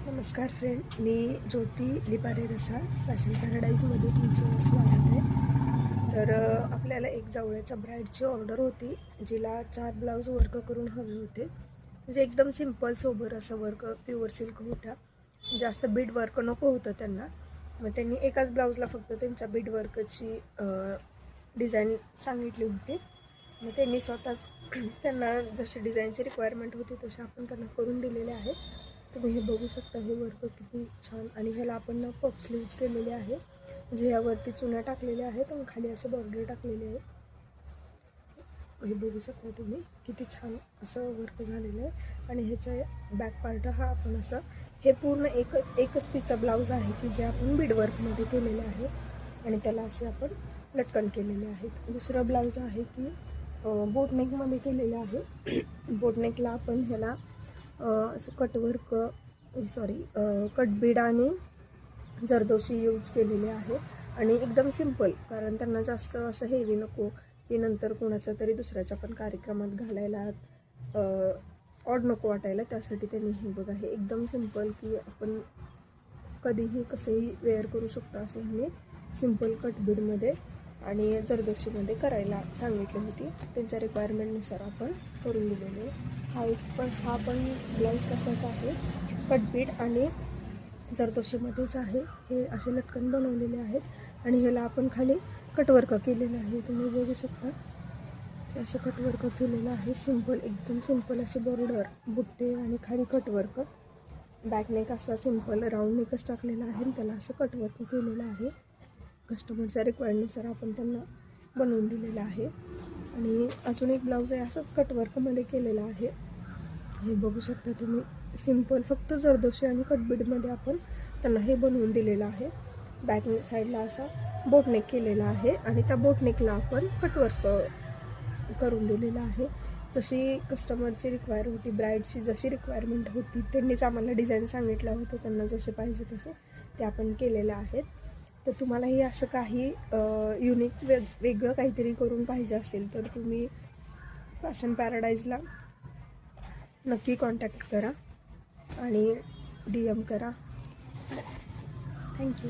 नमस्कार फ्रेंड, मी ज्योती लिपारे रसाळ फॅशन पॅराडाईजमध्ये तुमचं स्वागत आहे। तर आपल्याला एक जावळ्याच्या ब्राईडची ऑर्डर होती, जिला 4 ब्लाऊज वर्क करून हवे होते। म्हणजे एकदम सिंपल सोबर असं वर्क, प्युअर सिल्क होता, जास्त बीड वर्क नको होतं त्यांना। मग त्यांनी एकाच ब्लाऊजला फक्त त्यांच्या बीड वर्कची डिझाईन सांगितली होती। मग त्यांनी स्वतःच त्यांना जशी डिझाईनची रिक्वायरमेंट होती तसे आपण त्यांना करून दिलेले आहे। तुम्ही हे बघू शकता, हे वर्क किती छान। आणि ह्याला आपण पफ स्लीव्ज केलेले आहे, म्हणजे यावरती चुन्या टाकलेल्या आहेत आणि खाली असे बॉर्डर टाकलेले आहे। हे बघू शकता तुम्ही, किती छान असं वर्क झालेलं आहे। आणि ह्याचा बॅक पार्ट हा आपण असं, हे पूर्ण एकच तिचा ब्लाऊज आहे की जे आपण बीड वर्कमध्ये केलेलं आहे आणि त्याला असे आपण लटकन केलेले आहेत। दुसरा ब्लाऊज आहे की बोटनेकमध्ये केलेलं आहे। बोटनेकला आपण ह्याला असं कटवर्क कटबीड आणि जरदोशी यूज केलेले आहे। आणि एकदम सिंपल, कारण त्यांना जास्त असं हेवी नको की नंतर कोणाचा तरी दुसऱ्याच्या पण कार्यक्रमात घालायला ऑड नको वाटायला, त्यासाठी त्यांनी हे बघा, हे एकदम सिंपल की आपण कधीही कसंही वेअर करू शकतो असे ह्यांनी सिंपल कटबीडमध्ये आणि जरदोशीमध्ये करायला सांगितली होती। त्यांच्या रिक्वायरमेंटनुसार आपण करून दिलेले। हा पण ब्लाऊज तसाच आहे, कटबीड आणि जरदोशीमध्येच आहे। हे असे लटकन बनवलेले आहेत आणि ह्याला आपण खाली कटवर्क केलेलं आहे। तुम्ही बघू शकता, हे असं कटवर्क केलेलं आहे, सिंपल, एकदम सिंपल असे बॉर्डर, बुट्टे आणि खाली कटवर्क। बॅकनेक असा सिंपल राऊंड नेकच टाकलेला आहे आणि त्याला असं कटवर्क केलेलं आहे। कस्टमरच्या रिक्वायरनुसार आपण त्यांना बनवून दिलेलं आहे। आणि अजून एक ब्लाऊज आहे, असंच कटवर्कमध्ये केलेला आहे। हे बघू शकता तुम्ही, सिंपल फक्त जरदोशी आणि कटबीडमध्ये आपण त्यांना हे बनवून दिलेलं आहे। बॅक साईडला असा बोटनेक केलेला आहे आणि त्या बोटनेकला आपण कटवर्क करून दिलेलं आहे। जशी कस्टमरची रिक्वायर होती, ब्राईडची जशी रिक्वायरमेंट होती, त्यांनीच आम्हाला डिझाईन सांगितलं होतं, त्यांना जसे पाहिजे तसे ते आपण केलेलं आहेत। तर तुम्हालाही असं काही युनिक वेगळं काहीतरी करून पाहिजे असेल तर तुम्ही फॅशन पॅराडाईजला नक्की कॉन्टॅक्ट करा आणि DM करा। थँक्यू।